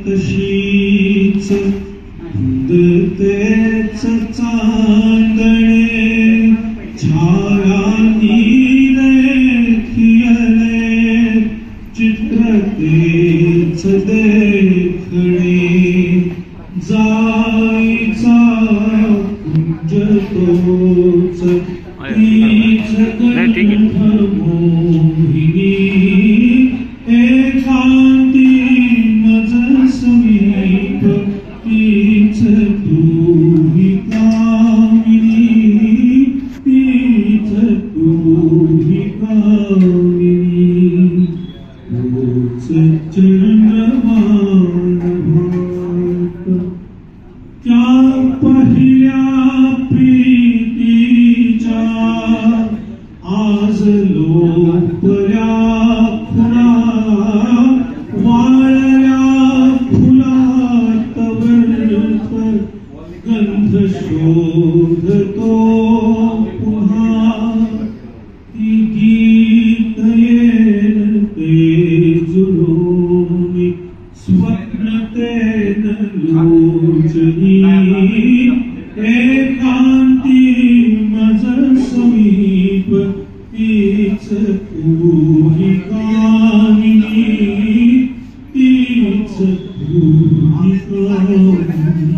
तशीच दतेच चांदणे छायांनी रेखियले चित्रतेच देखणे जाईचा कुंज तोच तीच कंठ मोहिनी एकांती मज समीप तीच तूही कामिनी तीच तूही कामिनी तोच चंद्रमान भात त्या पहिल्या प्रीतीच्या आज लोपल्या खुणा वाळल्या फुलात व्यर्थ गंध शोधतो पुन्हा ती गीत येन ते जुळोनी स्वप्नतेन लोचनी एकांती मज समीप तीच तूही कामिनी तीच तूही कामिनी।